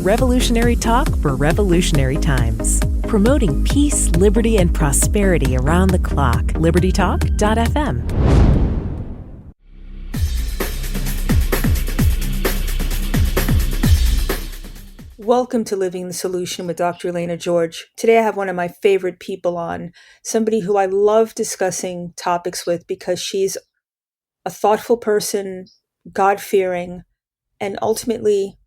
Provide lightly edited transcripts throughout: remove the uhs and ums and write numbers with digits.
revolutionary talk for revolutionary times. Promoting peace, liberty, and prosperity around the clock. LibertyTalk.fm. Welcome to Living the Solution with Dr. Elena George. Today I have one of my favorite people on, somebody who I love discussing topics with because she's a thoughtful person, God-fearing, and ultimately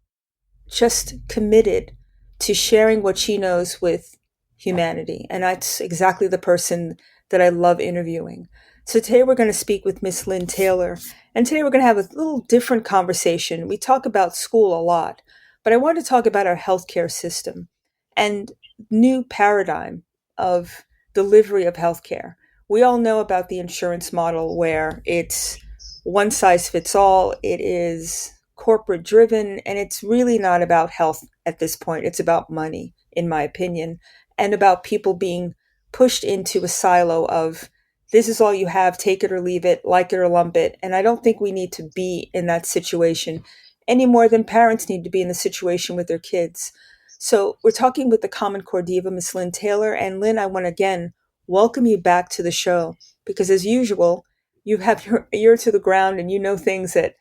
just committed to sharing what she knows with humanity. And that's exactly the person that I love interviewing. So today we're going to speak with Miss Lynne Taylor. And today we're going to have a little different conversation. We talk about school a lot, but I want to talk about our healthcare system and new paradigm of delivery of healthcare. We all know about the insurance model where it's one size fits all. It is corporate driven, and it's really not about health at this point. It's about money, in my opinion, and about people being pushed into a silo of this is all you have, take it or leave it, like it or lump it. And I don't think we need to be in that situation any more than parents need to be in the situation with their kids. So we're talking with the Common Core Diva, Miss Lynne Taylor. And Lynne, I want to again welcome you back to the show because as usual, you have your ear to the ground and you know things that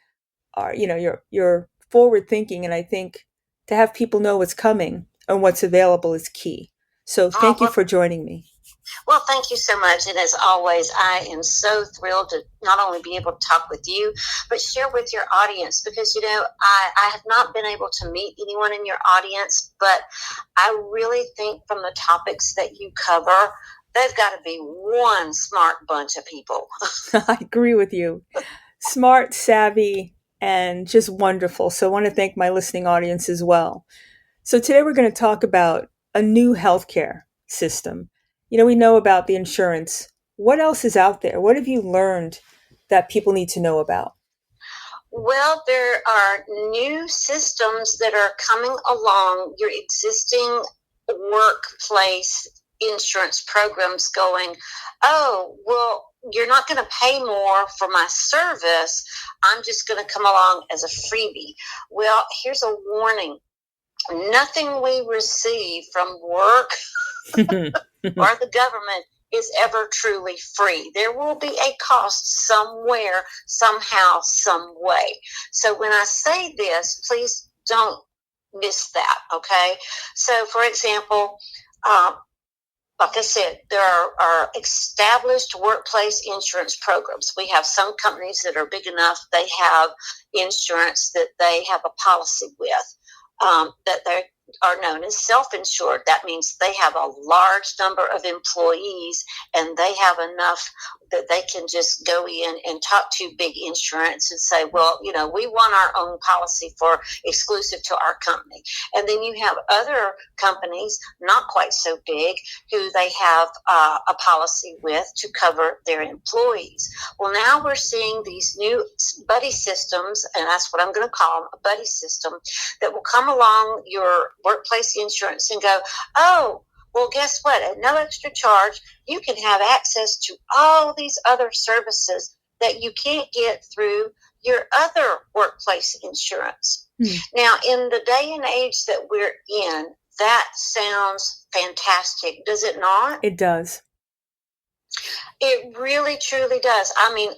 are, you're forward thinking. And I think to have people know what's coming and what's available is key. So thank you for joining me. Well, thank you so much. And as always, I am so thrilled to not only be able to talk with you, but share with your audience because, I have not been able to meet anyone in your audience, but I really think from the topics that you cover, they've got to be one smart bunch of people. I agree with you. Smart, savvy, and just wonderful. So I want to thank my listening audience as well. So today we're going to talk about a new healthcare system. We know about the insurance. What else is out there? What have you learned that people need to know about? Well, there are new systems that are coming along. Your existing workplace insurance programs going, oh, well, you're not going to pay more for my service. I'm just going to come along as a freebie. Well, here's a warning. Nothing we receive from work or the government is ever truly free. There will be a cost somewhere, somehow, some way. So when I say this, please don't miss that, okay? So, for example, like I said, there are established workplace insurance programs. We have some companies that are big enough, they have insurance that they have a policy with. That they are known as self-insured. That means they have a large number of employees and they have enough that they can just go in and talk to big insurance and say, well, we want our own policy for exclusive to our company. And then you have other companies, not quite so big, who they have a policy with to cover their employees. Well, now we're seeing these new buddy systems, and that's what I'm going to call them, a buddy system, that will come along your workplace insurance and go, oh, well, guess what? At no extra charge, you can have access to all these other services that you can't get through your other workplace insurance. Now, in the day and age that we're in, that sounds fantastic, does it not? It does. It really, truly does. I mean,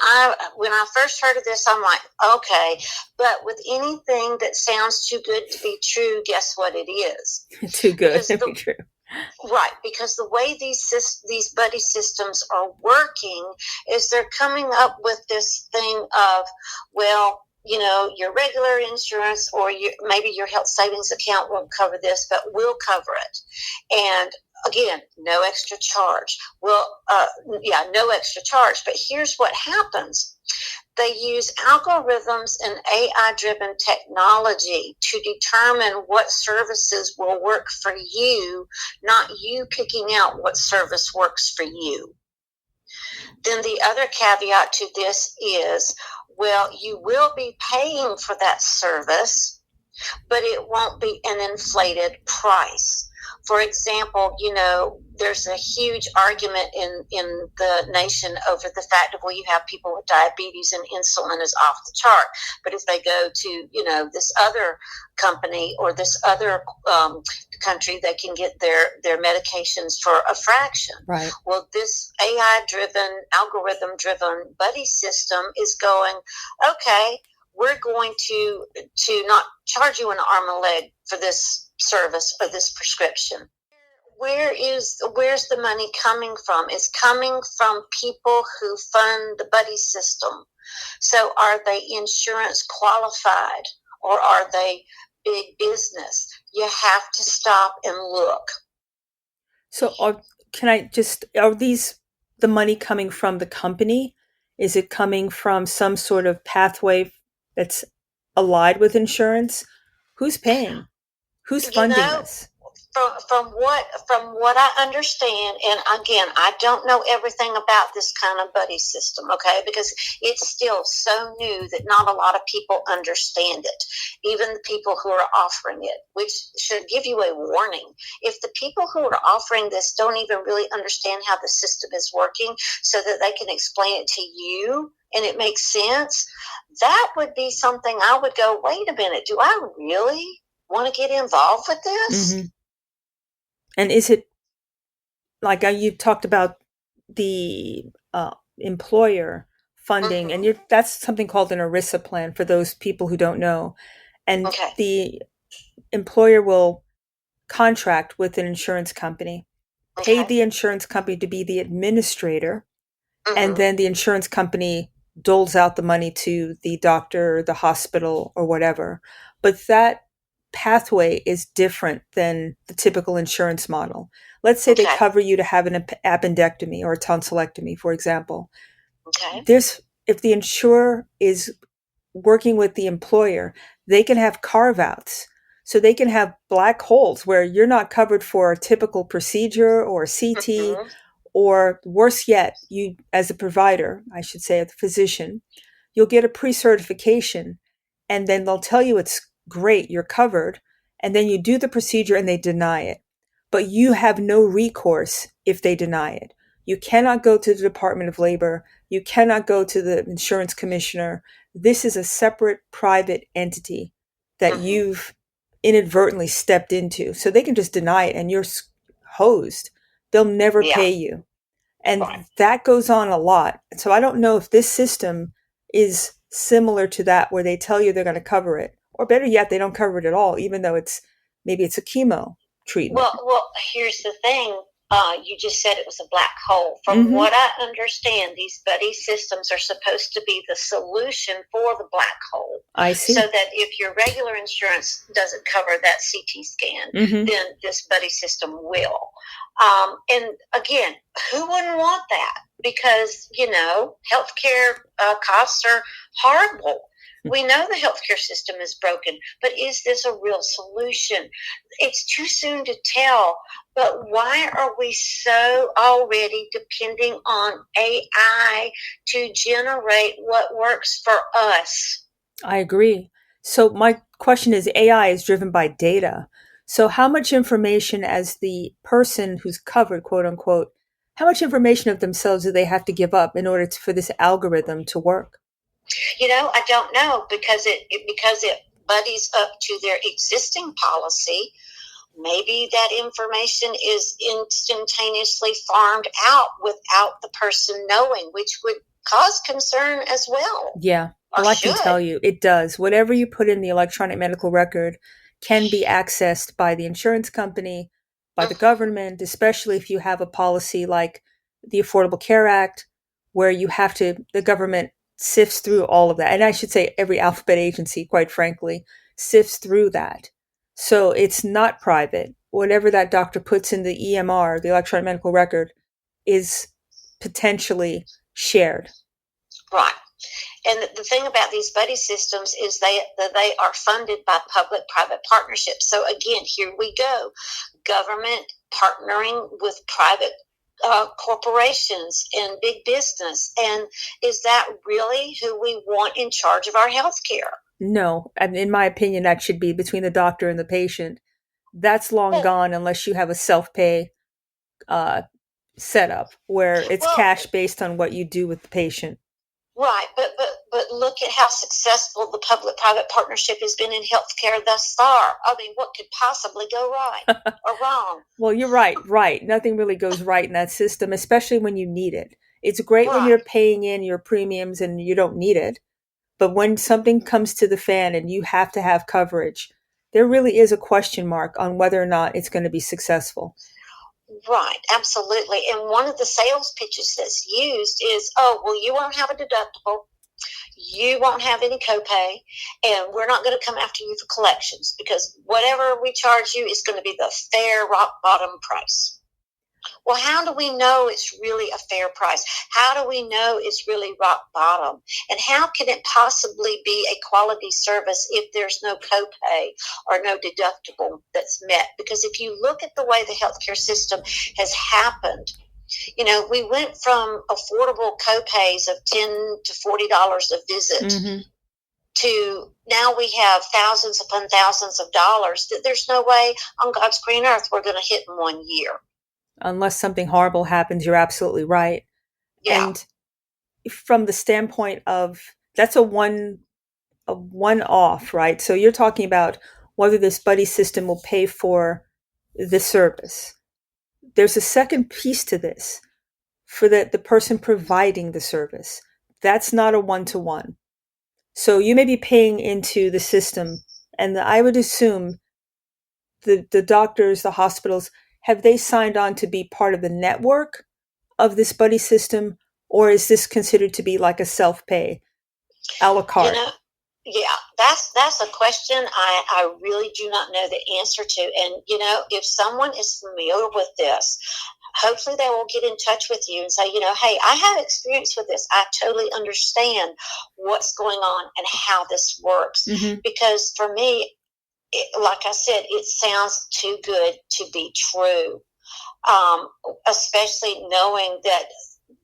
when I first heard of this, I'm like, okay, but with anything that sounds too good to be true, guess what it is? Too good to be true. Right, because the way these buddy systems are working is they're coming up with this thing of, well, your regular insurance or maybe your health savings account won't cover this, but we'll cover it. And again, no extra charge. Well, no extra charge. But here's what happens. They use algorithms and AI-driven technology to determine what services will work for you, not you picking out what service works for you. Then the other caveat to this is, well, you will be paying for that service, but it won't be an inflated price. For example, there's a huge argument in the nation over the fact of, well, you have people with diabetes and insulin is off the chart. But if they go to, this other company or this other country, they can get their medications for a fraction. Right. Well, this AI-driven, algorithm-driven buddy system is going, okay, we're going to not charge you an arm and a leg for this service or this prescription. Where's the money coming from? It's coming from people who fund the buddy system. So are they insurance qualified or are they big business? You have to stop and look. So are these the money coming from the company? Is it coming from some sort of pathway that's allied with insurance? Who's paying? Who's funding this? From what I understand, and again, I don't know everything about this kind of buddy system, okay, because it's still so new that not a lot of people understand it, even the people who are offering it, which should give you a warning. If the people who are offering this don't even really understand how the system is working so that they can explain it to you and it makes sense, that would be something I would go, wait a minute, do I really want to get involved with this? Mm-hmm. And is it like you talked about the employer funding, Mm-hmm. and that's something called an ERISA plan for those people who don't know. And Okay. the employer will contract with an insurance company, pay the insurance company to be the administrator, and then the insurance company doles out the money to the doctor, the hospital, or whatever. But that pathway is different than the typical insurance model. Let's say they cover you to have an appendectomy or a tonsillectomy, for example. Okay. If the insurer is working with the employer, they can have carve-outs. So they can have black holes where you're not covered for a typical procedure or CT, or worse yet, you, as a provider, I should say, a physician, you'll get a pre-certification, and then they'll tell you it's great, you're covered, and then you do the procedure and they deny it. But you have no recourse if they deny it. You cannot go to the Department of Labor. You cannot go to the insurance commissioner. This is a separate private entity that you've inadvertently stepped into. So they can just deny it and you're hosed. They'll never pay you. And that goes on a lot. So I don't know if this system is similar to that, where they tell you they're going to cover it. Or better yet, they don't cover it at all, even though maybe it's a chemo treatment. Well, here's the thing. You just said it was a black hole. From what I understand, these buddy systems are supposed to be the solution for the black hole. I see. So that if your regular insurance doesn't cover that CT scan, then this buddy system will. And again, who wouldn't want that? Because, healthcare costs are horrible. We know the healthcare system is broken, but is this a real solution? It's too soon to tell, but why are we so already depending on AI to generate what works for us? I agree. So my question is, AI is driven by data. So how much information, as the person who's covered, quote unquote, how much information of themselves do they have to give up in order for this algorithm to work? I don't know, because it buddies up to their existing policy. Maybe that information is instantaneously farmed out without the person knowing, which would cause concern as well. Yeah. Well, I can tell you, it does. Whatever you put in the electronic medical record can be accessed by the insurance company, by the government, especially if you have a policy like the Affordable Care Act, where the government sifts through all of that. And I should say every alphabet agency, quite frankly, sifts through that. So it's not private. Whatever that doctor puts in the EMR, the electronic medical record, is potentially shared. Right. And the thing about these buddy systems is they are funded by public-private partnerships. So again, here we go. Government partnering with private corporations and big business. And is that really who we want in charge of our health care? No. In my opinion, that should be between the doctor and the patient. That's long gone unless you have a self-pay setup where it's Well, cash based on what you do with the patient. right, but look at how successful the public-private partnership has been in healthcare thus far. I mean, what could possibly go right or wrong? Well, you're right. Nothing really goes right in that system, especially when you need it. It's great when Right. you're paying in your premiums and you don't need it. But when something comes to the fan and you have to have coverage, there really is a question mark on whether or not it's going to be successful. Right, absolutely. And one of the sales pitches that's used is, oh, well, you won't have a deductible, you won't have any copay, and we're not going to come after you for collections because whatever we charge you is going to be the fair rock bottom price. Well, how do we know it's really a fair price? How do we know it's really rock bottom? And how can it possibly be a quality service if there's no copay or no deductible that's met? Because if you look at the way the healthcare system has happened, you know, we went from affordable copays of $10 to $40 a visit Mm-hmm. to now we have thousands upon thousands of dollars that there's no way on God's green earth we're going to hit in 1 year. Unless something horrible happens, you're absolutely right. Yeah. And from the standpoint of that's a one-off, right? So you're talking about whether this buddy system will pay for the service. There's a second piece to this for the person providing the service. That's not a one-to-one. So you may be paying into the system, and I would assume the doctors, the hospitals, have they signed on to be part of the network of this buddy system, or is this considered to be like a self-pay, a la carte? You know, yeah, that's a question I really do not know the answer to. And, you know, if someone is familiar with this, hopefully they will get in touch with you and say, you know, hey, I have experience with this. I totally understand what's going on and how this works. Mm-hmm. Because for me, like I said, it sounds too good to be true, especially knowing that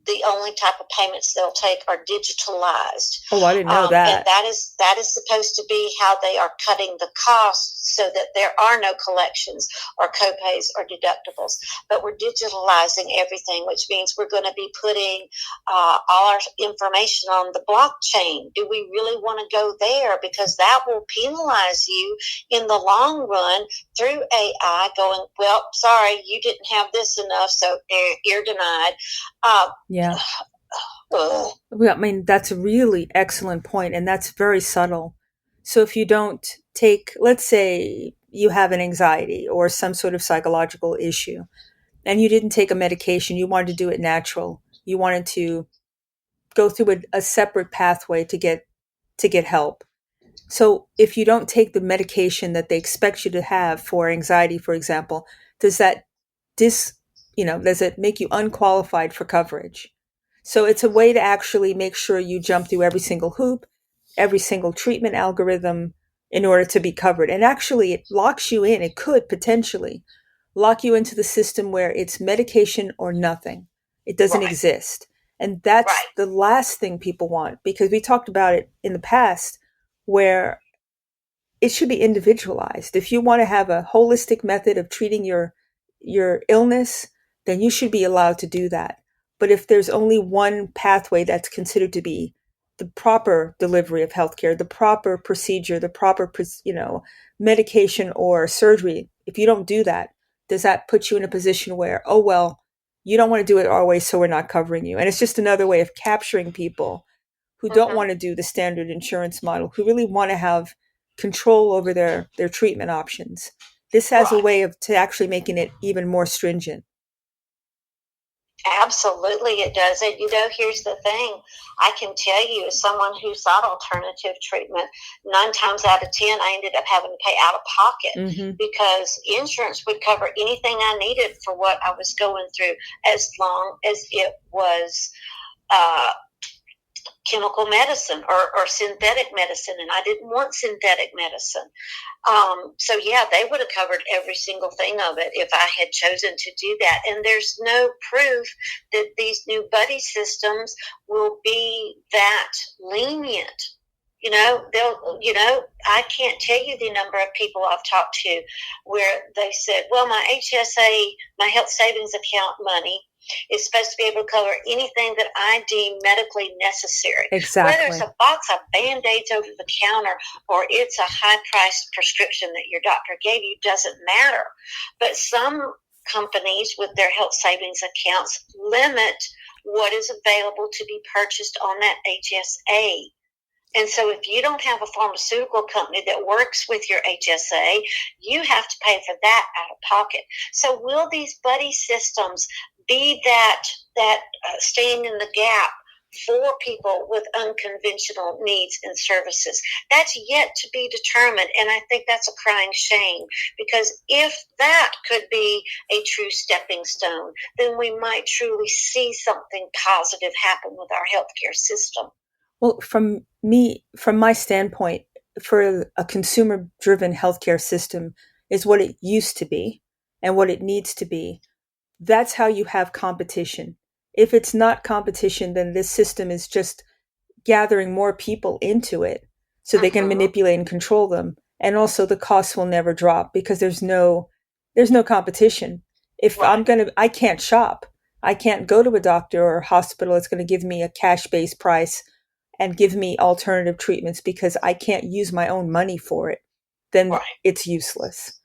the only type of payments they'll take are digitalized. Oh, I didn't know that. And that is supposed to be how they are cutting the costs so that there are no collections or copays or deductibles. But we're digitalizing everything, which means we're going to be putting all our information on the blockchain. Do we really want to go there? Because that will penalize you in the long run through AI going, well, sorry, you didn't have this enough, so you're denied. Yeah. Well, I mean, that's a really excellent point, and that's very subtle. So if you don't take, let's say you have an anxiety or some sort of psychological issue, and you didn't take a medication, you wanted to do it natural. You wanted to go through a separate pathway to get help. So if you don't take the medication that they expect you to have for anxiety, for example, does it make you unqualified for coverage? So it's a way to actually make sure you jump through every single hoop, every single treatment algorithm in order to be covered. And actually it locks you in. It could potentially lock you into the system where it's medication or nothing. It doesn't exist. And that's the last thing people want, because we talked about it in the past where it should be individualized. If you want to have a holistic method of treating your illness, then you should be allowed to do that. But if there's only one pathway that's considered to be the proper delivery of healthcare, the proper procedure, the proper, medication or surgery, if you don't do that, does that put you in a position where, oh, well, you don't want to do it our way, so we're not covering you? And it's just another way of capturing people who don't want to do the standard insurance model, who really want to have control over their treatment options. This has a way to actually making it even more stringent. Absolutely, it does. And, here's the thing. I can tell you, as someone who sought alternative treatment, 9 times out of 10, I ended up having to pay out of pocket because insurance would cover anything I needed for what I was going through, as long as it was chemical medicine or synthetic medicine, and I didn't want synthetic medicine. So yeah, they would have covered every single thing of it if I had chosen to do that. And there's no proof that these new buddy systems will be that lenient. I can't tell you the number of people I've talked to where they said, well, my HSA, my health savings account money is supposed to be able to cover anything that I deem medically necessary. Exactly. Whether it's a box of Band-Aids over the counter or it's a high-priced prescription that your doctor gave you, doesn't matter. But some companies with their health savings accounts limit what is available to be purchased on that HSA. And so if you don't have a pharmaceutical company that works with your HSA, you have to pay for that out of pocket. So will these buddy systems be that staying in the gap for people with unconventional needs and services? That's yet to be determined, and I think that's a crying shame, because if that could be a true stepping stone, then we might truly see something positive happen with our healthcare system. Well, from my standpoint, for a consumer-driven healthcare system is what it used to be and what it needs to be. That's how you have competition. If it's not competition, then this system is just gathering more people into it so they can manipulate and control them. And also the costs will never drop because there's no competition. If I can't shop. I can't go to a doctor or a hospital that's going to give me a cash-based price and give me alternative treatments because I can't use my own money for it. Then it's useless.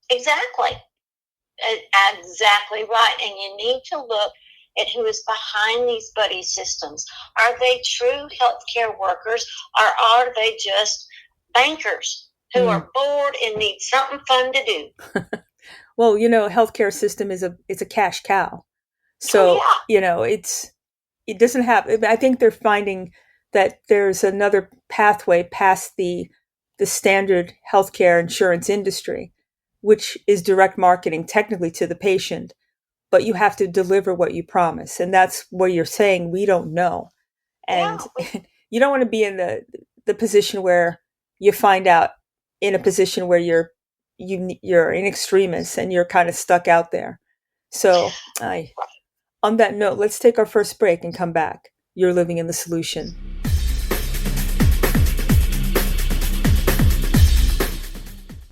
Exactly. Exactly right. And you need to look at who is behind these buddy systems. Are they true healthcare workers, or are they just bankers who are bored and need something fun to do? Well, healthcare system is a cash cow. So, it doesn't have, I think they're finding that there's another pathway past the standard healthcare insurance industry, which is direct marketing technically to the patient, but you have to deliver what you promise. And that's where you're saying we don't know. And you don't want to be in the position where you find out in a position where you're an extremist and you're kind of stuck out there. So on that note, let's take our first break and come back. You're living in the solution.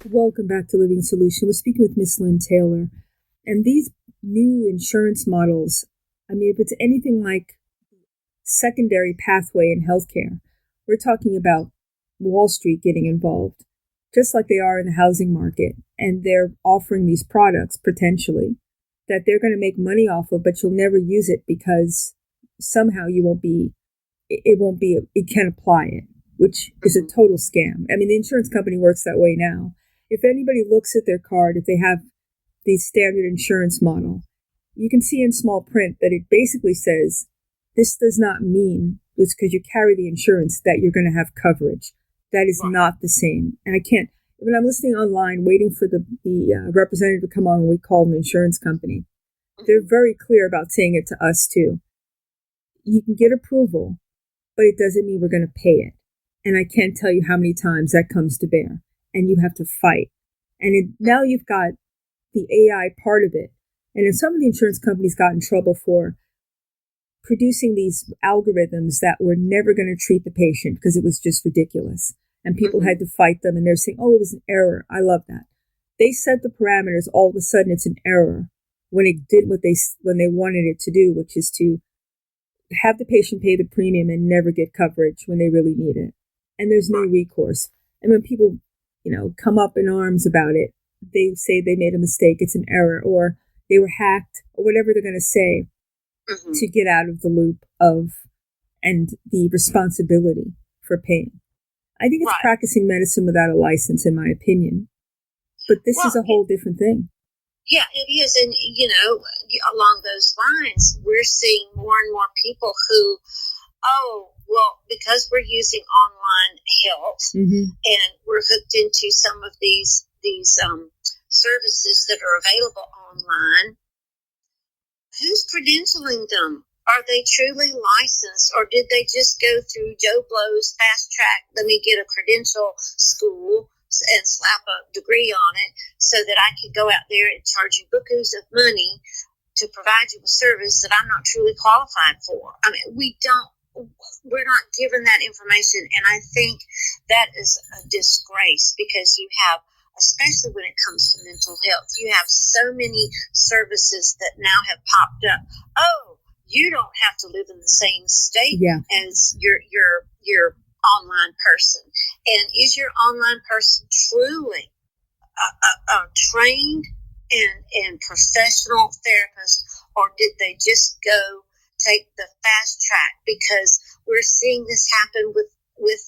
Welcome back to Living Solution. We're speaking with Miss Lynne Taylor. And these new insurance models, if it's anything like secondary pathway in healthcare, we're talking about Wall Street getting involved, just like they are in the housing market. And they're offering these products, potentially, that they're going to make money off of, but you'll never use it because somehow you can't apply it, which is a total scam. The insurance company works that way now. If anybody looks at their card, if they have the standard insurance model, you can see in small print that it basically says, this does not mean just because you carry the insurance that you're going to have coverage. That is not the same. And when I'm listening online, waiting for the representative to come on when we call an insurance company, they're very clear about saying it to us too. You can get approval, but it doesn't mean we're going to pay it. And I can't tell you how many times that comes to bear. And you have to fight. And now you've got the AI part of it. And then some of the insurance companies got in trouble for producing these algorithms that were never going to treat the patient because it was just ridiculous. And people had to fight them. And they're saying, oh, it was an error. I love that. They set the parameters. All of a sudden, it's an error when it did when they wanted it to do, which is to have the patient pay the premium and never get coverage when they really need it. And there's no recourse. And when people come up in arms about it, they say they made a mistake, it's an error, or they were hacked, or whatever they're going to say to get out of the loop and the responsibility for paying. I think it's practicing medicine without a license, in my opinion. But this is a whole different thing. Yeah, it is. And, along those lines, we're seeing more and more people who, because we're using online health and we're hooked into some of these services that are available online, who's credentialing them? Are they truly licensed, or did they just go through Joe Blow's fast track, let me get a credential school and slap a degree on it so that I could go out there and charge you bukus of money to provide you with service that I'm not truly qualified for? We don't we're not given that information, and I think that is a disgrace, because you have, especially when it comes to mental health, you have so many services that now have popped up. Oh, you don't have to live in the same state as your online person. And is your online person truly a trained and professional therapist, or did they just go take the fast track? Because we're seeing this happen with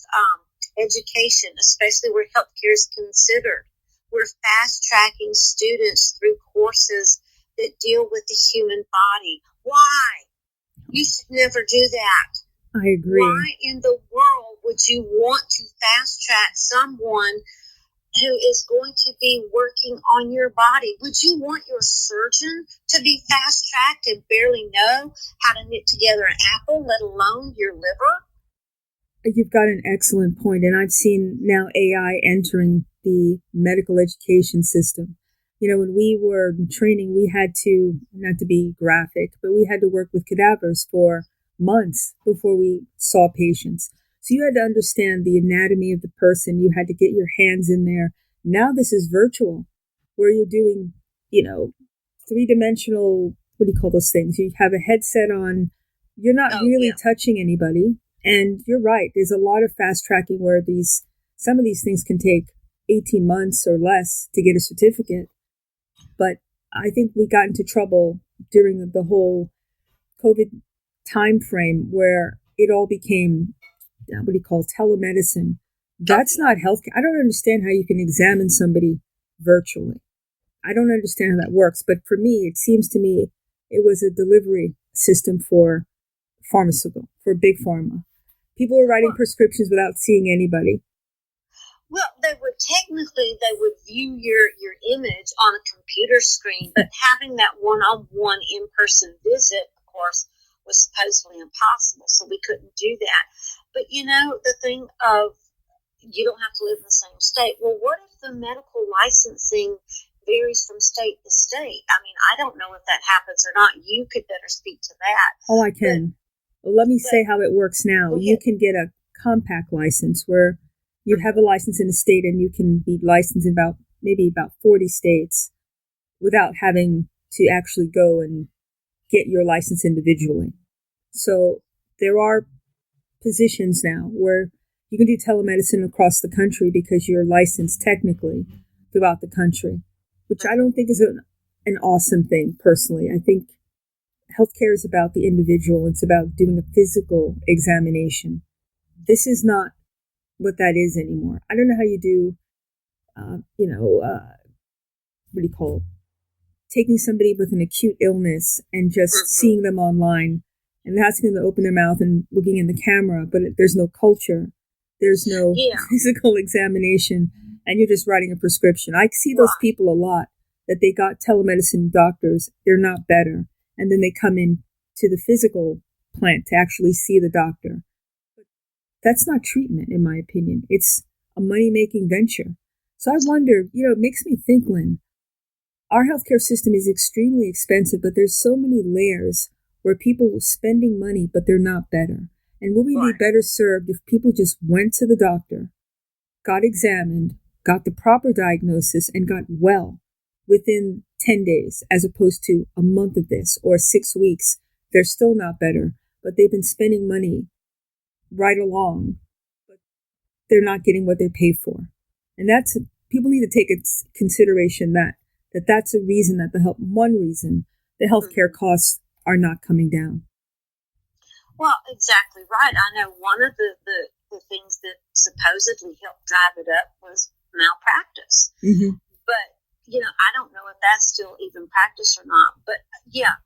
education, especially where healthcare is considered. We're fast tracking students through courses that deal with the human body. Why? You should never do that. I agree. Why in the world would you want to fast track someone who is going to be working on your body? Would you want your surgeon to be fast tracked and barely know how to knit together an apple, let alone your liver? You've got an excellent point, and I've seen now AI entering the medical education system. When we were training, we had to, not to be graphic, but we had to work with cadavers for months before we saw patients. So you had to understand the anatomy of the person. You had to get your hands in there. Now this is virtual, where you're doing, three-dimensional, what do you call those things? You have a headset on. You're not really touching anybody. And you're right. There's a lot of fast tracking where some of these things can take 18 months or less to get a certificate. But I think we got into trouble during the whole COVID time frame where it all became, what do you call it, telemedicine. That's not healthcare. I don't understand how you can examine somebody virtually. I don't understand how that works. But for me, it seems to me it was a delivery system for pharmaceutical, for big pharma. People were writing prescriptions without seeing anybody. Well, they would view your image on a computer screen, but having that one-on-one in-person visit, of course, was supposedly impossible, so we couldn't do that. But, the thing of you don't have to live in the same state. Well, what if the medical licensing varies from state to state? I mean, I don't know if that happens or not. You could better speak to that. Oh, I can. Let me say how it works now. You can get a compact license where you have a license in a state and you can be licensed in about 40 states without having to actually go and get your license individually. So there are positions now where you can do telemedicine across the country because you're licensed technically throughout the country, which I don't think is an awesome thing personally. I think healthcare is about the individual. It's about doing a physical examination. This is not what that is anymore. I don't know how you do, what do you call it? Taking somebody with an acute illness and just seeing them online and asking them to open their mouth and looking in the camera, but there's no culture. There's no physical examination, and you're just writing a prescription. I see those people a lot, that they got telemedicine doctors. They're not better. And then they come in to the physical plant to actually see the doctor. That's not treatment, in my opinion. It's a money-making venture. So I wonder, it makes me think, Lynne, our healthcare system is extremely expensive, but there's so many layers where people are spending money, but they're not better. And would we be better served if people just went to the doctor, got examined, got the proper diagnosis, and got well within 10 days, as opposed to a month of this or 6 weeks? They're still not better, but they've been spending money right along, but they're not getting what they pay for. And people need to take into consideration that's a reason one reason the healthcare costs are not coming down. Well, exactly right. I know one of the things that supposedly helped drive it up was malpractice. Mm-hmm. But, I don't know if that's still even practiced or not. But,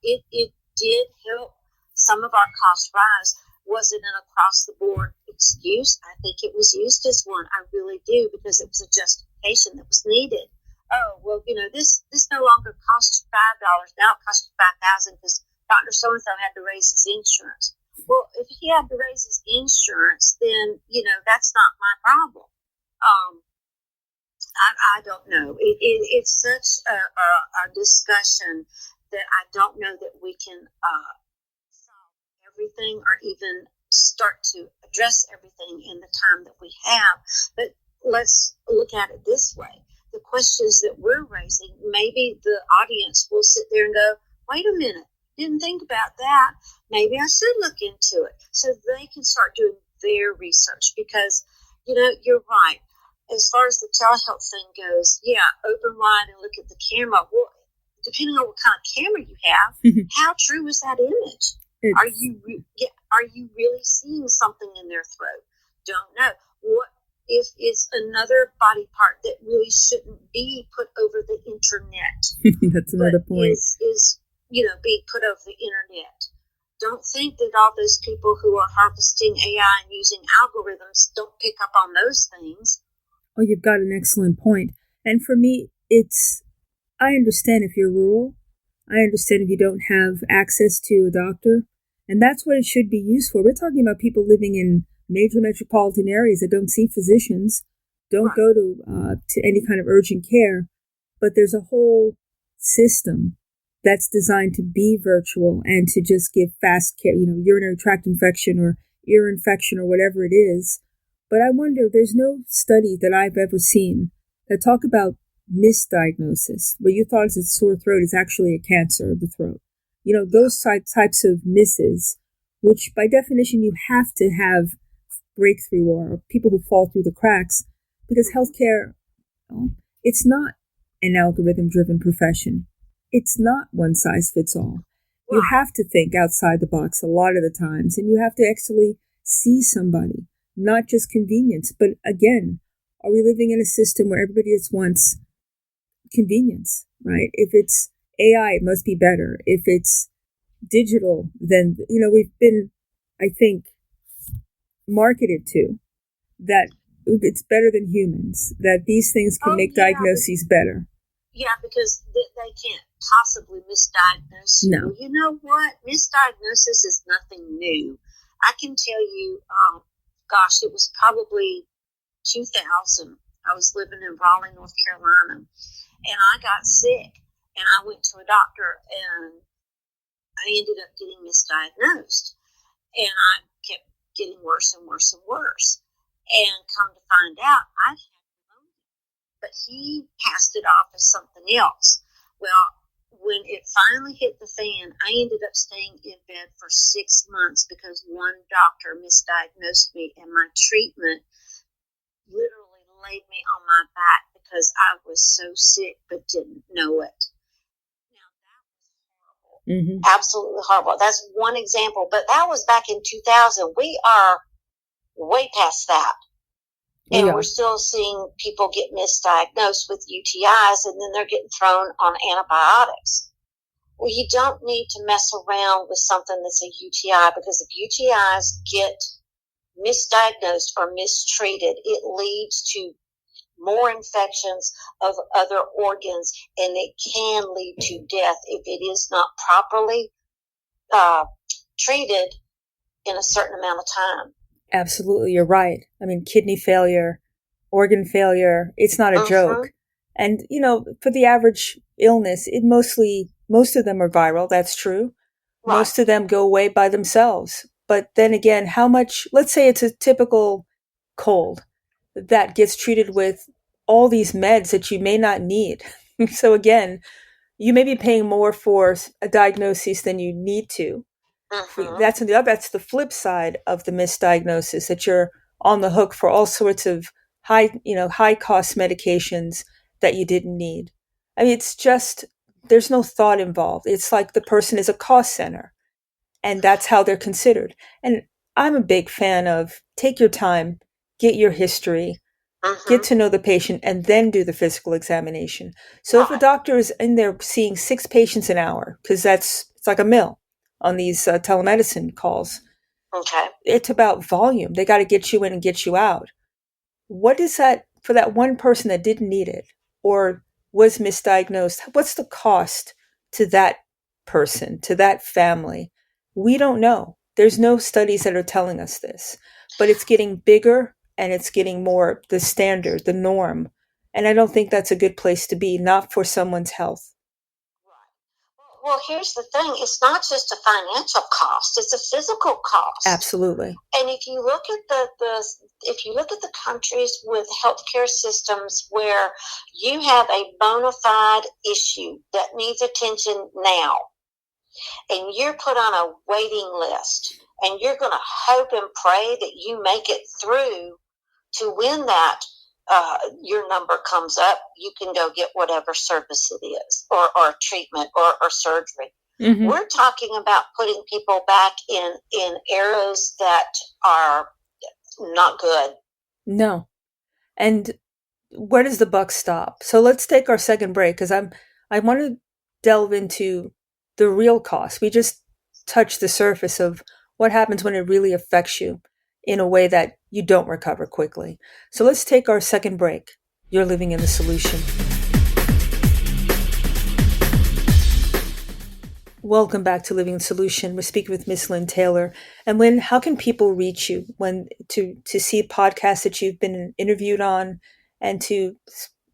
it did help some of our costs rise. Was it an across-the-board excuse? I think it was used as one. I really do, because it was a justification that was needed. Oh, well, this no longer costs you $5. Now it costs you $5,000 because Dr. So-and-so had to raise his insurance. Well, if he had to raise his insurance, then, that's not my problem. I don't know. It's such a discussion that I don't know that we can solve everything or even start to address everything in the time that we have. But let's look at it this way. The questions that we're raising, maybe the audience will sit there and go, wait a minute, didn't think about that. Maybe I should look into it. So they can start doing their research because, you're right. As far as the telehealth thing goes, open wide and look at the camera. Well, depending on what kind of camera you have, how true is that image? Are you really seeing something in their throat? Don't know. What if it's another body part that really shouldn't be put over the internet? That's another point. Is being put over the internet. Don't think that all those people who are harvesting AI and using algorithms don't pick up on those things. Oh, you've got an excellent point. And for me, I understand if you're rural. I understand if you don't have access to a doctor. And that's what it should be used for. We're talking about people living in major metropolitan areas that don't see physicians, don't go to any kind of urgent care. But there's a whole system that's designed to be virtual and to just give fast care, urinary tract infection or ear infection or whatever it is. But I wonder, there's no study that I've ever seen that talk about misdiagnosis, where you thought it's a sore throat is actually a cancer of the throat. Those types of misses, which by definition you have to have breakthrough or people who fall through the cracks, because healthcare, it's not an algorithm-driven profession. It's not one size fits all. You have to think outside the box a lot of the times, and you have to actually see somebody, not just convenience. But again, are we living in a system where everybody just wants convenience, right? If it's AI, it must be better. If it's digital, then, we've been, I think, marketed to that it's better than humans, that these things can make diagnoses better. Yeah, because they can't possibly misdiagnose you. No. You know what? Misdiagnosis is nothing new. I can tell you, it was probably 2000. I was living in Raleigh, North Carolina, and I got sick, and I went to a doctor, and I ended up getting misdiagnosed, and I kept getting worse and worse and worse, and come to find out, I had pneumonia, but he passed it off as something else. Well, when it finally hit the fan, I ended up staying in bed for 6 months because one doctor misdiagnosed me, and my treatment literally laid me on my back because I was so sick but didn't know it. Now, that was horrible. Mm-hmm. Absolutely horrible. That's one example, but that was back in 2000. We are way past that. And we're still seeing people get misdiagnosed with UTIs, and then they're getting thrown on antibiotics. Well, you don't need to mess around with something that's a UTI, because if UTIs get misdiagnosed or mistreated, it leads to more infections of other organs, and it can lead to death if it is not properly treated in a certain amount of time. Absolutely, you're right. I mean, kidney failure, organ failure, it's not a joke. And, for the average illness, most of them are viral, that's true. Right. Most of them go away by themselves. But then again, how much, let's say it's a typical cold that gets treated with all these meds that you may not need. So again, you may be paying more for a diagnosis than you need to. That's the flip side of the misdiagnosis, that you're on the hook for all sorts of high cost medications that you didn't need. I mean, it's just, there's no thought involved. It's like the person is a cost center, and that's how they're considered. And I'm a big fan of take your time, get your history, get to know the patient, and then do the physical examination. So if a doctor is in there seeing 6 patients an hour, because it's like a mill on these telemedicine calls. Okay. It's about volume. They got to get you in and get you out. What is that for that one person that didn't need it or was misdiagnosed? What's the cost to that person, to that family? We don't know. There's no studies that are telling us this, but it's getting bigger and it's getting more the standard, the norm. And I don't think that's a good place to be, not for someone's health. Well, here's the thing. It's not just a financial cost. It's a physical cost. Absolutely. And if you look at the countries with healthcare systems where you have a bona fide issue that needs attention now, and you're put on a waiting list, and you're going to hope and pray that you make it through to when that your number comes up, you can go get whatever service it is, or treatment, or surgery. Mm-hmm. We're talking about putting people back in eras that are not good. No. And where does the buck stop? So let's take our second break, because I want to delve into the real cost. We just touched the surface of what happens when it really affects you in a way that you don't recover quickly. So let's take our second break. You're living in the solution. Welcome back to Living the Solution. We're speaking with Miss Lynne Taylor. And Lynne, how can people reach you to see podcasts that you've been interviewed on and to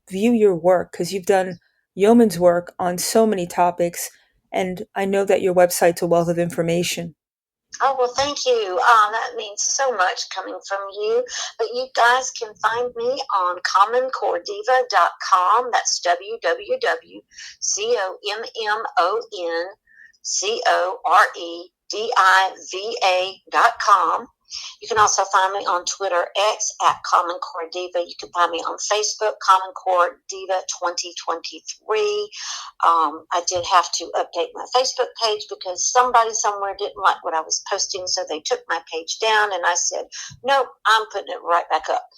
view your work? Because you've done yeoman's work on so many topics, and I know that your website's a wealth of information. Oh, well, thank you. That means so much coming from you. But you guys can find me on commoncorediva.com. That's www.commoncorediva.com. You can also find me on Twitter X at Common Core Diva. You can find me on Facebook, Common Core Diva 2023. I did have to update my Facebook page because somebody somewhere didn't like what I was posting, so they took my page down, and I said, nope, I'm putting it right back up.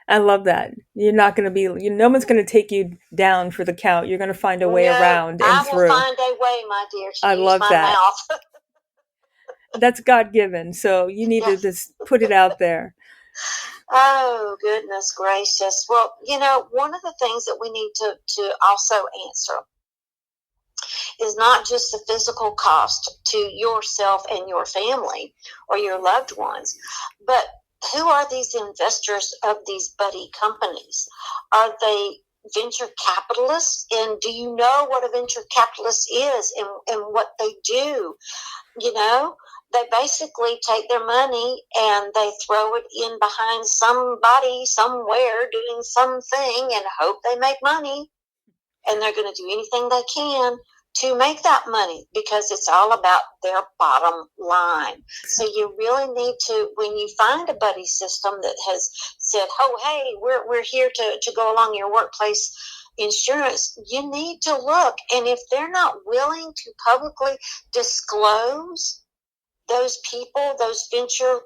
I love that. You're not going to be, no one's going to take you down for the count. You're going to find a way around and through. I will find a way, my dear. I love that. Mouth. That's God-given, so you need to just put it out there. Oh, goodness gracious. Well, one of the things that we need to also answer is not just the physical cost to yourself and your family or your loved ones, but who are these investors of these buddy companies? Are they venture capitalists? And do you know what a venture capitalist is and what they do? They basically take their money and they throw it in behind somebody somewhere doing something and hope they make money. And they're going to do anything they can to make that money because it's all about their bottom line. So you really need to, when you find a buddy system that has said, oh, hey, we're here to go along your workplace insurance, you need to look. And if they're not willing to publicly disclose those people, those venture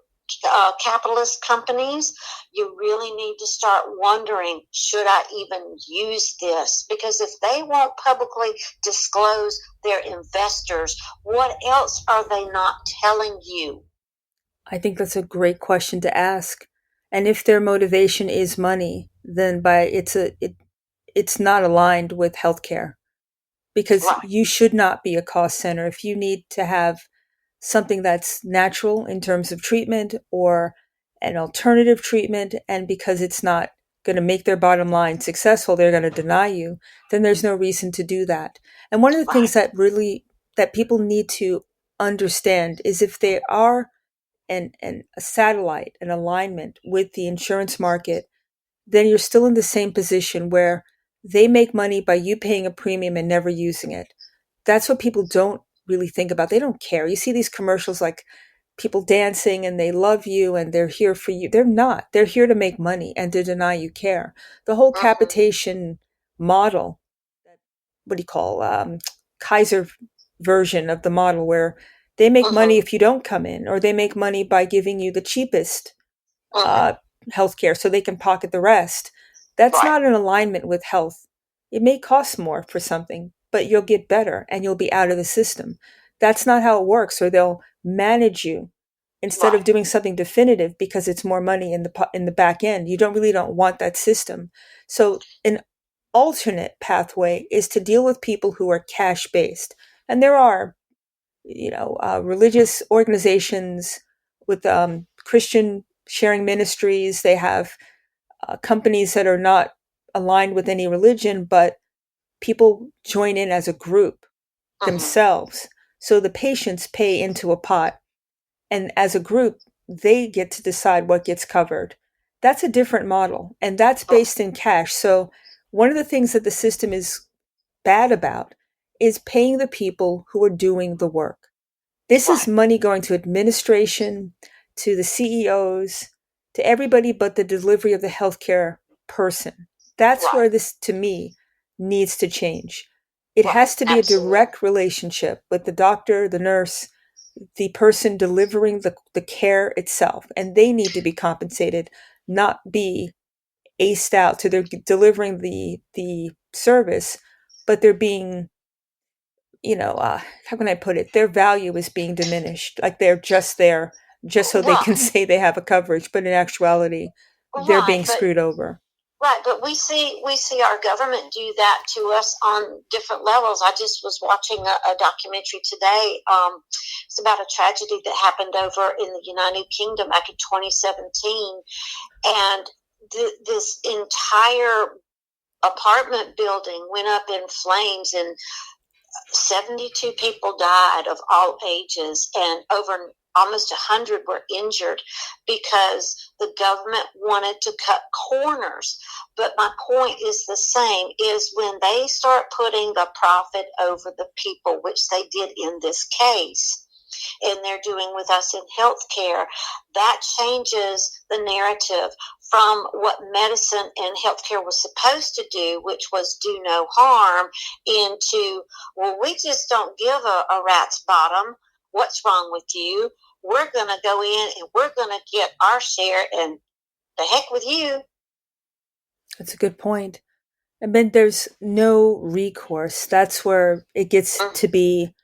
capitalist companies, you really need to start wondering, should I even use this? Because if they won't publicly disclose their investors, what else are they not telling you? I think that's a great question to ask. And if their motivation is money, then it's not aligned with healthcare, because you should not be a cost center. If you need to have something that's natural in terms of treatment or an alternative treatment, and because it's not going to make their bottom line successful, they're going to deny you, then there's no reason to do that. And one of the things that people need to understand is if they are a satellite, an alignment with the insurance market, then you're still in the same position where they make money by you paying a premium and never using it. That's what people don't really think about. They don't care. You see these commercials like people dancing and they love you and they're here for you. They're not. They're here to make money and to deny you care. The whole capitation model, what do you call Kaiser version of the model, where they make money if you don't come in, or they make money by giving you the cheapest healthcare so they can pocket the rest. That's not in alignment with health. It may cost more for something, but you'll get better and you'll be out of the system. That's not how it works. Or they'll manage you instead of doing something definitive because it's more money in the back end. You don't want that system. So an alternate pathway is to deal with people who are cash based. And there are, religious organizations with Christian sharing ministries. They have companies that are not aligned with any religion, but people join in as a group themselves. So the patients pay into a pot, and as a group, they get to decide what gets covered. That's a different model, and that's based in cash. So one of the things that the system is bad about is paying the people who are doing the work. This is money going to administration, to the CEOs, to everybody but the delivery of the healthcare person. That's where this, to me, needs to change. It has to be a direct relationship with the doctor, the nurse, the person delivering the care itself. And they need to be compensated, not be aced out to they're delivering the service, but they're being, how can I put it? Their value is being diminished. Like they're just there just so they can say they have a coverage, but in actuality, they're being screwed over. Right, but we see our government do that to us on different levels. I just was watching a documentary today. It's about a tragedy that happened over in the United Kingdom back in 2017, and this entire apartment building went up in flames, and 72 people died of all ages, and over almost 100 were injured because the government wanted to cut corners. But my point is the same, is when they start putting the profit over the people, which they did in this case, and they're doing with us in healthcare, that changes the narrative from what medicine and healthcare was supposed to do, which was do no harm, into, well, we just don't give a rat's bottom. What's wrong with you? We're going to go in and we're going to get our share, and the heck with you. That's a good point. I mean, there's no recourse. That's where it gets to be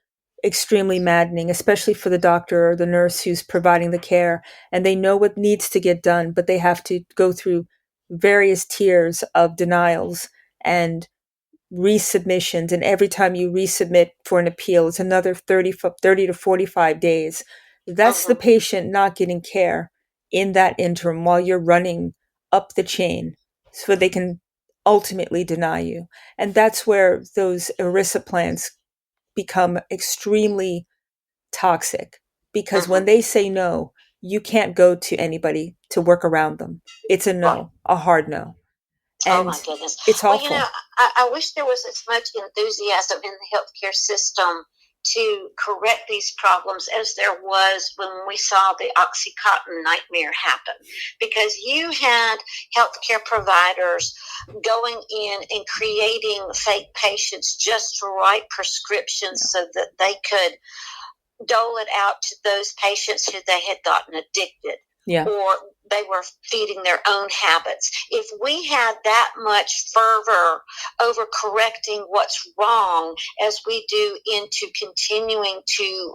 extremely maddening, especially for the doctor or the nurse who's providing the care, and they know what needs to get done, but they have to go through various tiers of denials and resubmissions, and every time you resubmit for an appeal, it's another 30 to 45 days. That's the patient not getting care in that interim while you're running up the chain so they can ultimately deny you. And that's where those ERISA plans become extremely toxic, because when they say no, you can't go to anybody to work around them. It's a no, a hard no. And oh my goodness, it's awful. Well, I wish there was as much enthusiasm in the healthcare system to correct these problems as there was when we saw the Oxycontin nightmare happen, because you had healthcare providers going in and creating fake patients just to write prescriptions so that they could dole it out to those patients who they had gotten addicted. Or they were feeding their own habits. If we had that much fervor over correcting what's wrong as we do into continuing to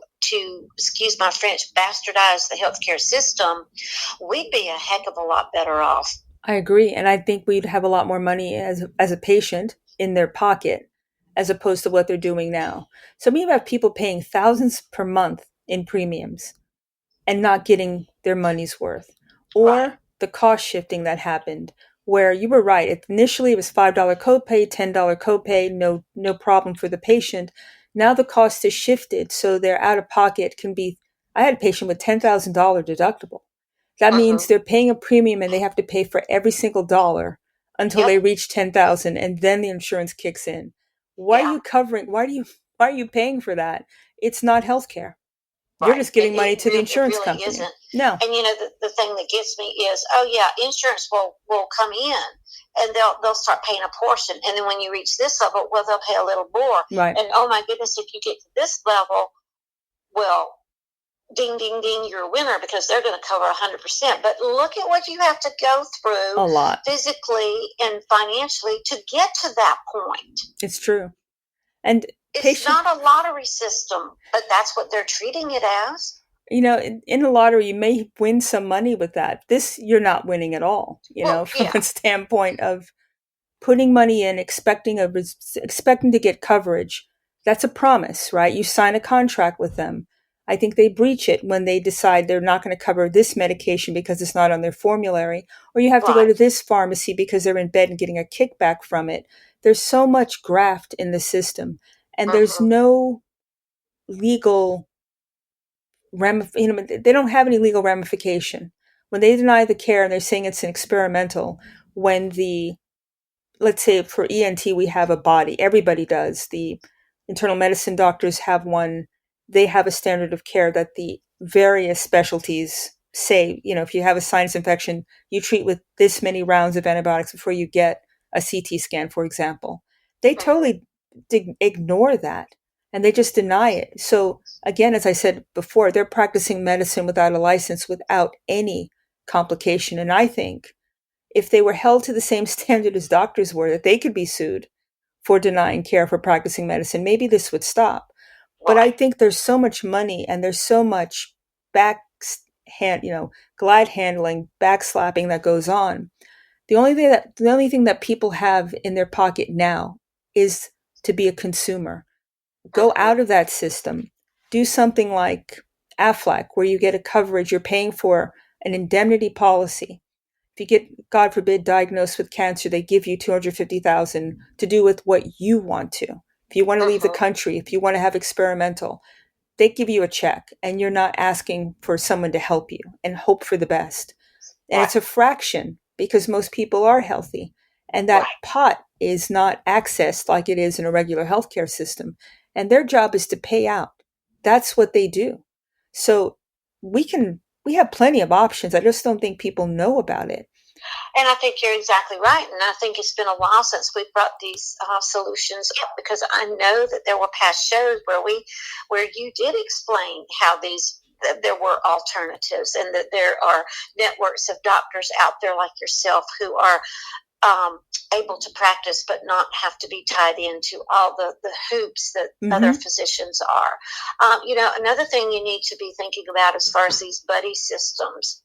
excuse my French, bastardize the healthcare system, we'd be a heck of a lot better off. I agree. And I think we'd have a lot more money as a patient in their pocket as opposed to what they're doing now. So we have people paying thousands per month in premiums and not getting their money's worth. Or the cost shifting that happened, where you were right. Initially, it was $5 copay, $10 copay, no problem for the patient. Now the cost is shifted, so their out-of-pocket can be, I had a patient with $10,000 deductible. That means they're paying a premium and they have to pay for every single dollar until they reach $10,000, and then the insurance kicks in. Why are you covering? Why are you paying for that? It's not healthcare. You're just giving money to the insurance company. Isn't. No. And the thing that gets me is, insurance will come in and they'll start paying a portion. And then when you reach this level, well, they'll pay a little more. Right. And oh my goodness, if you get to this level, well, ding, ding, ding, you're a winner because they're going to cover 100%. But look at what you have to go through a lot, physically and financially to get to that point. It's true. And it's not a lottery system, but that's what they're treating it as. In a lottery, you may win some money with that. This, you're not winning at all, from a standpoint of putting money in, expecting to get coverage. That's a promise, right? You sign a contract with them. I think they breach it when they decide they're not going to cover this medication because it's not on their formulary, or you have to go to this pharmacy because they're in bed and getting a kickback from it. There's so much graft in the system, and there's no legal they don't have any legal ramification. When they deny the care and they're saying it's an experimental, when let's say for ENT, we have a body. Everybody does. The internal medicine doctors have one. They have a standard of care that the various specialties say, if you have a sinus infection, you treat with this many rounds of antibiotics before you get a CT scan, for example. They totally ignore that and they just deny it. So again, as I said before, they're practicing medicine without a license, without any complication. And I think if they were held to the same standard as doctors were, that they could be sued for denying care for practicing medicine, maybe this would stop. But I think there's so much money and there's so much glide handling, backslapping that goes on. The only thing that people have in their pocket now is to be a consumer. Go out of that system. Do something like Aflac, where you get a coverage, you're paying for an indemnity policy. If you get, God forbid, diagnosed with cancer, they give you $250,000 to do with what you want to. If you want to leave the country, if you want to have experimental, they give you a check and you're not asking for someone to help you and hope for the best. And it's a fraction because most people are healthy. And that pot is not accessed like it is in a regular healthcare system. And their job is to pay out. That's what they do. So we have plenty of options. I just don't think people know about it. And I think you're exactly right. And I think it's been a while since we brought these solutions up, because I know that there were past shows where you did explain how there were alternatives, and that there are networks of doctors out there like yourself who are able to practice but not have to be tied into all the hoops that other physicians are. Another thing you need to be thinking about as far as these buddy systems,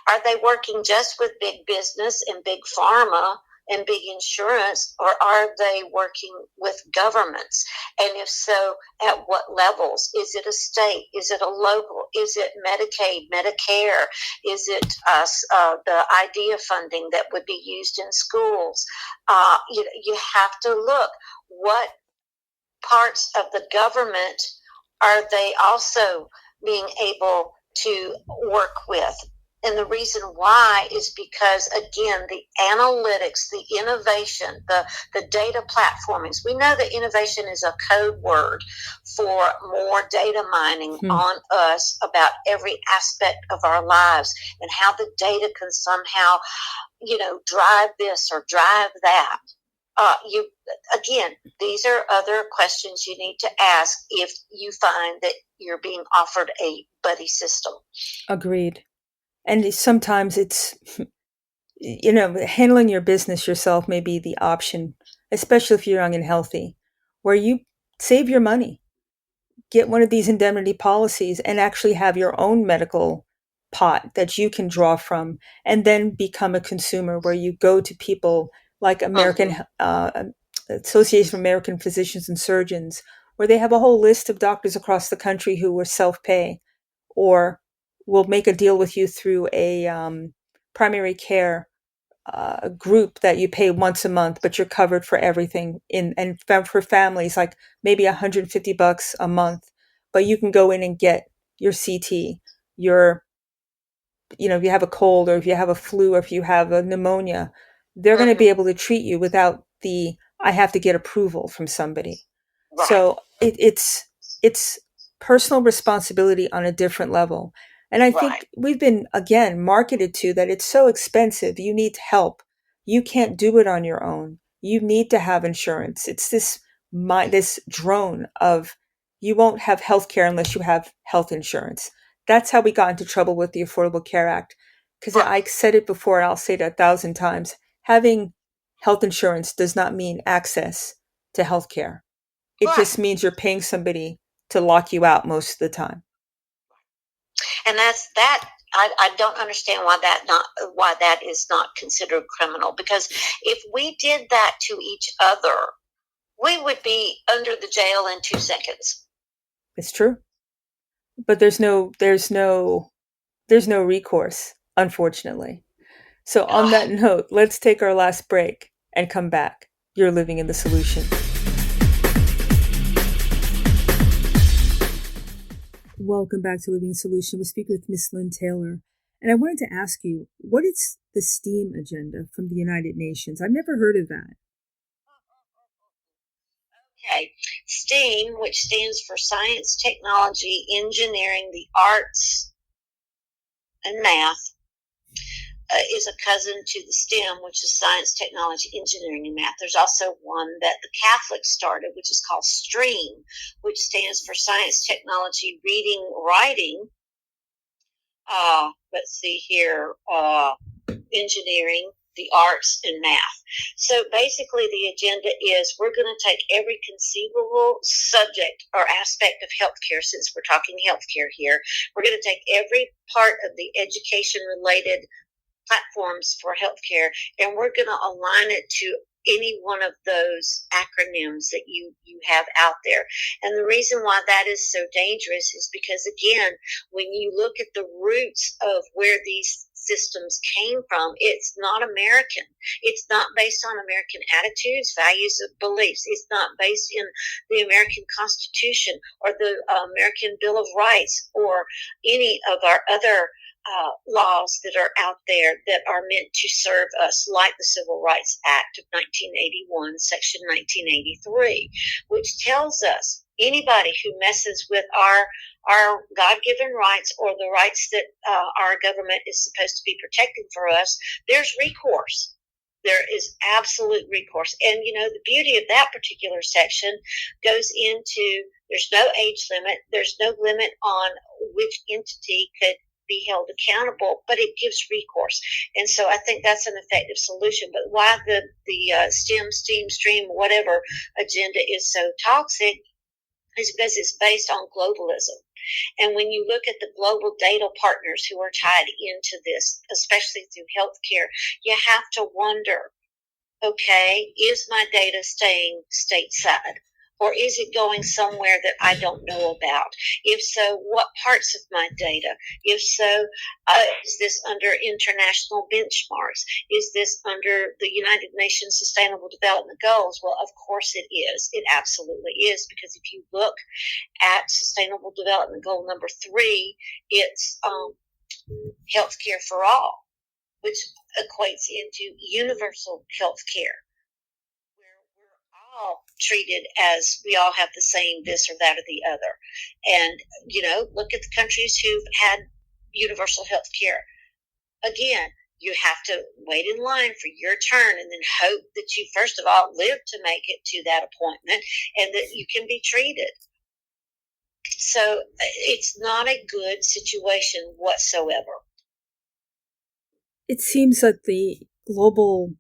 are they working just with big business and big pharma and big insurance, or are they working with governments? And if so, at what levels? Is it a state? Is it a local? Is it Medicaid, Medicare? Is it the IDEA funding that would be used in schools? You have to look, what parts of the government are they also being able to work with? And the reason why is because, again, the analytics, the innovation, the data platformings. We know that innovation is a code word for more data mining on us about every aspect of our lives, and how the data can somehow, drive this or drive that. These are other questions you need to ask if you find that you're being offered a buddy system. Agreed. And sometimes it's, handling your business yourself may be the option, especially if you're young and healthy, where you save your money, get one of these indemnity policies and actually have your own medical pot that you can draw from, and then become a consumer, where you go to people like American Association of American Physicians and Surgeons, where they have a whole list of doctors across the country who will self-pay, or will make a deal with you through a primary care group that you pay once a month, but you're covered for everything. And for families, like maybe $150 a month, but you can go in and get your CT, if you have a cold, or if you have a flu, or if you have a pneumonia, they're going to be able to treat you without I have to get approval from somebody. Right. So it's personal responsibility on a different level. And I think we've been, again, marketed to that it's so expensive. You need help. You can't do it on your own. You need to have insurance. It's this drone of you won't have health care unless you have health insurance. That's how we got into trouble with the Affordable Care Act. Because I said it before, and I'll say it 1,000 times. Having health insurance does not mean access to health care. It just means you're paying somebody to lock you out most of the time. And that's that. I don't understand why that is not considered criminal. Because if we did that to each other, we would be under the jail in 2 seconds. It's true, but there's no recourse, unfortunately. So on that note, let's take our last break and come back. You're living in the solution. Welcome back to Living Solution. We speak with Miss Lynne Taylor. And I wanted to ask you, what is the STEAM agenda from the United Nations? I've never heard of that. Okay. STEAM, which stands for Science, Technology, Engineering, the Arts, and Math, is a cousin to the STEM, which is Science, Technology, Engineering, and Math. There's also one that the Catholics started, which is called STREAM, which stands for Science, Technology, Reading, Writing. Let's see here, Engineering, the Arts, and Math. So basically the agenda is we're going to take every conceivable subject or aspect of healthcare, since we're talking healthcare here. We're going to take every part of the education-related platforms for healthcare, and we're going to align it to any one of those acronyms that you have out there. And the reason why that is so dangerous is because, again, when you look at the roots of where these systems came from, it's not American. It's not based on American attitudes, values, or beliefs. It's not based in the American Constitution or the American Bill of Rights or any of our other laws that are out there that are meant to serve us, like the Civil Rights Act of 1981, Section 1983, which tells us anybody who messes with our God-given rights or the rights that our government is supposed to be protecting for us, there's recourse. There is absolute recourse. And, the beauty of that particular section goes into there's no age limit. There's no limit on which entity could be held accountable, but it gives recourse. And so I think that's an effective solution. But why the STEM, STEAM, STREAM, whatever agenda is so toxic is because it's based on globalism. And when you look at the global data partners who are tied into this, especially through healthcare, you have to wonder, okay, is my data staying stateside? Or is it going somewhere that I don't know about? If so, what parts of my data? If so, is this under international benchmarks? Is this under the United Nations Sustainable Development Goals? Well, of course it is. It absolutely is, because if you look at Sustainable Development Goal number 3, it's healthcare for all, which equates into universal healthcare. All treated as we all have the same this or that or the other. And, look at the countries who've had universal health care. Again, you have to wait in line for your turn and then hope that you, first of all, live to make it to that appointment and that you can be treated. So it's not a good situation whatsoever. It seems that the global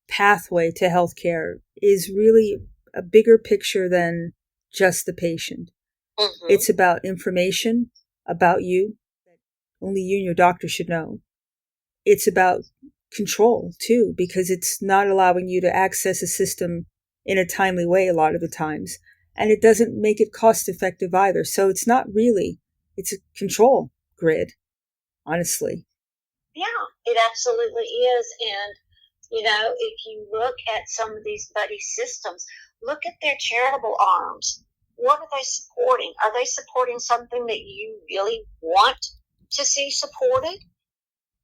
pathway to healthcare is really a bigger picture than just the patient. Mm-hmm. It's about information about you that only you and your doctor should know. It's about control too, because it's not allowing you to access a system in a timely way a lot of the times. And it doesn't make it cost effective either. So it's not really, it's a control grid, honestly. Yeah, it absolutely is. And if you look at some of these buddy systems, look at their charitable arms. What are they supporting? Are they supporting something that you really want to see supported?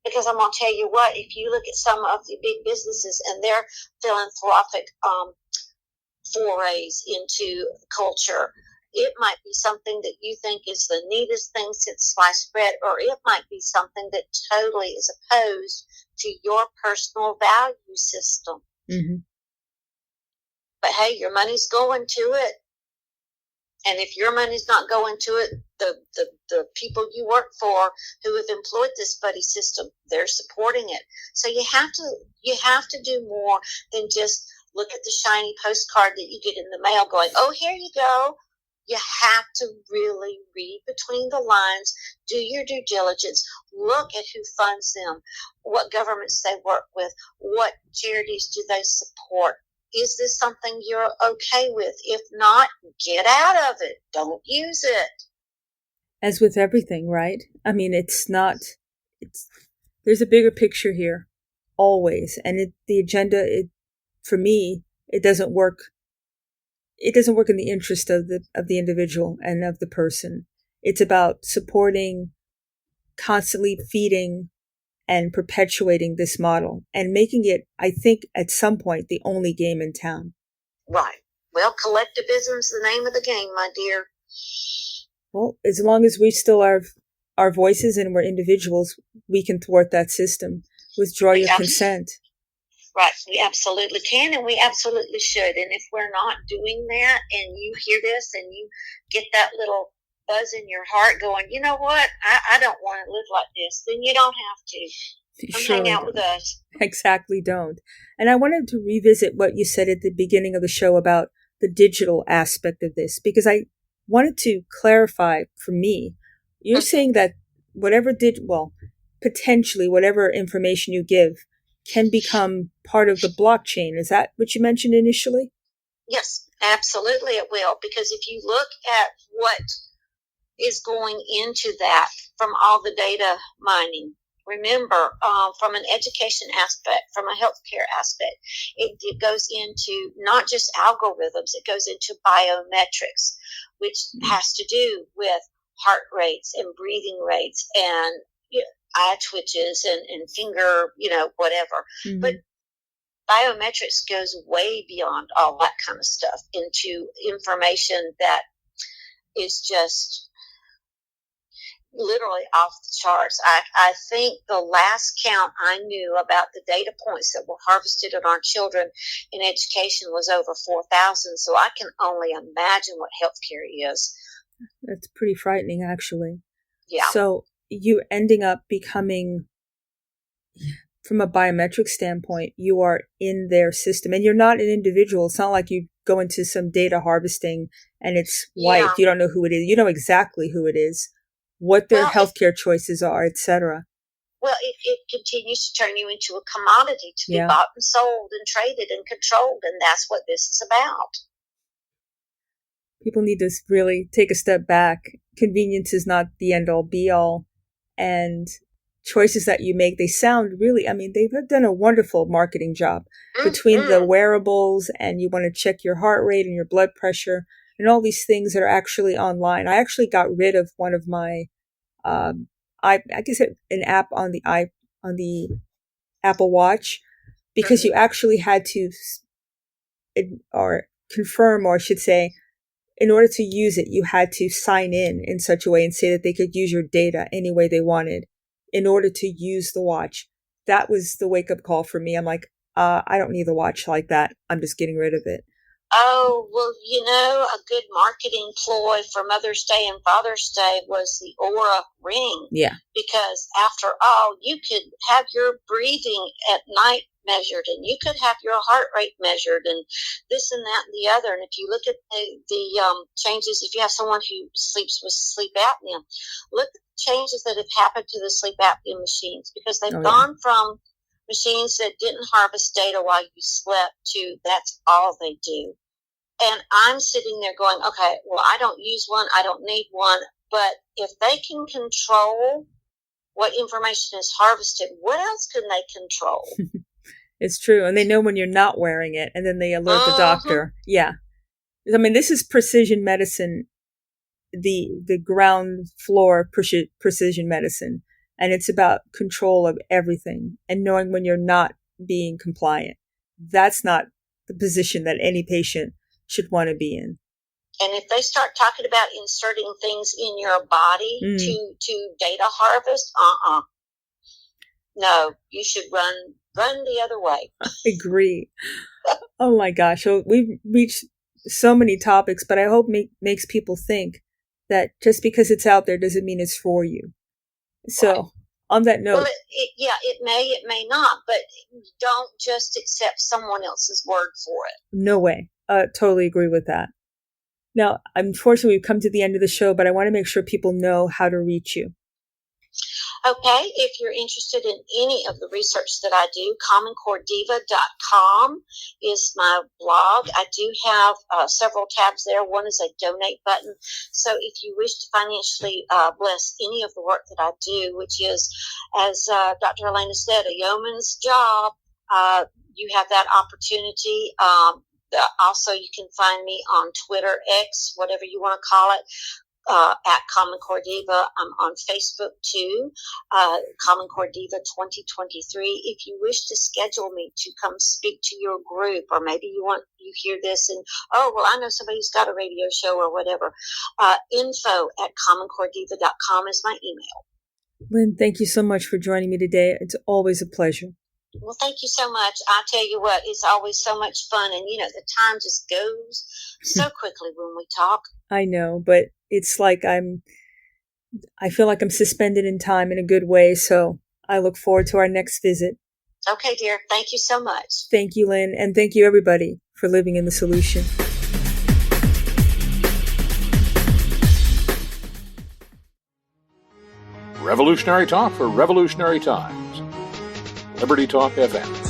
Because I'm going to tell you what, if you look at some of the big businesses and their philanthropic forays into culture, it might be something that you think is the neatest thing since sliced bread, or it might be something that totally is opposed to your personal value system. Mm-hmm. But hey, your money's going to it. And if your money's not going to it, the people you work for who have employed this buddy system, they're supporting it. So you have to do more than just look at the shiny postcard that you get in the mail going, oh, here you go. You have to really read between the lines, do your due diligence, look at who funds them, what governments they work with, what charities do they support. Is this something you're okay with? If not, get out of it. Don't use it. As with everything, right? I mean, there's a bigger picture here, always. And the agenda, for me, it doesn't work. It doesn't work in the interest of the individual and of the person. It's about supporting, constantly feeding, and perpetuating this model and making it, I think, at some point, the only game in town. Right. Well, collectivism's the name of the game, my dear. Well, as long as we still have our voices and we're individuals, we can thwart that system. Withdraw your consent. Right. We absolutely can, and we absolutely should. And if we're not doing that, and you hear this and you get that little buzz in your heart going, you know what, I don't want to live like this, then you don't have to. Come hang out with us. Exactly, don't. And I wanted to revisit what you said at the beginning of the show about the digital aspect of this, because I wanted to clarify for me. You're saying that potentially whatever information you give can become part of the blockchain. Is that what you mentioned initially? Yes, absolutely it will. Because if you look at what is going into that from all the data mining, remember, from an education aspect, from a healthcare aspect, it goes into not just algorithms, it goes into biometrics, which has to do with heart rates and breathing rates and eye twitches and finger, whatever. Mm-hmm. But biometrics goes way beyond all that kind of stuff into information that is just literally off the charts. I think the last count I knew about the data points that were harvested on our children in education was over 4,000. So I can only imagine what healthcare is. That's pretty frightening, actually. Yeah. So you ending up becoming, from a biometric standpoint, you are in their system, and you're not an individual. It's not like you go into some data harvesting and it's white. Yeah. You don't know who it is. You know exactly who it is, what their healthcare choices are, etc. Well, it continues to turn you into a commodity to be bought and sold and traded and controlled, and that's what this is about. People need to really take a step back. Convenience is not the end-all, be-all, and choices that you make, they sound really, they've done a wonderful marketing job between the wearables, and you want to check your heart rate and your blood pressure and all these things that are actually online. I actually got rid of one of my, an app on the Apple Watch, because you actually had to, or confirm, or I should say, in order to use it, you had to sign in such a way and say that they could use your data any way they wanted in order to use the watch. That was the wake-up call for me. I'm like, I don't need the watch like that. I'm just getting rid of it. Oh, well, a good marketing ploy for Mother's Day and Father's Day was the Aura ring. Yeah. Because after all, you could have your breathing at night measured, and you could have your heart rate measured, and this and that and the other. And if you look at the changes, if you have someone who sleeps with sleep apnea, look at the changes that have happened to the sleep apnea machines, because they've gone from machines that didn't harvest data while you slept to that's all they do. And I'm sitting there going, okay, well, I don't use one, I don't need one, but if they can control what information is harvested, what else can they control? It's true. And they know when you're not wearing it, and then they alert the doctor. Yeah. This is precision medicine, the ground floor precision medicine. And it's about control of everything and knowing when you're not being compliant. That's not the position that any patient should want to be in. And if they start talking about inserting things in your body to data harvest, no, you should run the other way. I agree. Oh my gosh. So we've reached so many topics, but I hope makes people think that just because it's out there doesn't mean it's for you. So on that note, well, it may not, but don't just accept someone else's word for it. No way. Totally agree with that. Now, unfortunately, we've come to the end of the show, but I want to make sure people know how to reach you. Okay, if you're interested in any of the research that I do, commoncorediva.com is my blog. I do have several tabs there. One is a donate button. So if you wish to financially bless any of the work that I do, which is, as Dr. Elena said, a yeoman's job, you have that opportunity. Also, you can find me on Twitter, X, whatever you want to call it, at Common Core Diva. I'm on Facebook too, Common Core Diva 2023. If you wish to schedule me to come speak to your group, or maybe you hear this and, oh, well, I know somebody who's got a radio show or whatever, info@commoncorediva.com is my email. Lynne, thank you so much for joining me today. It's always a pleasure. Well, thank you so much. I tell you what, it's always so much fun. And, the time just goes so quickly when we talk. I know, but it's like I feel like I'm suspended in time in a good way. So I look forward to our next visit. Okay, dear. Thank you so much. Thank you, Lynne. And thank you, everybody, for living in the solution. Revolutionary talk for revolutionary times. Liberty Talk FM.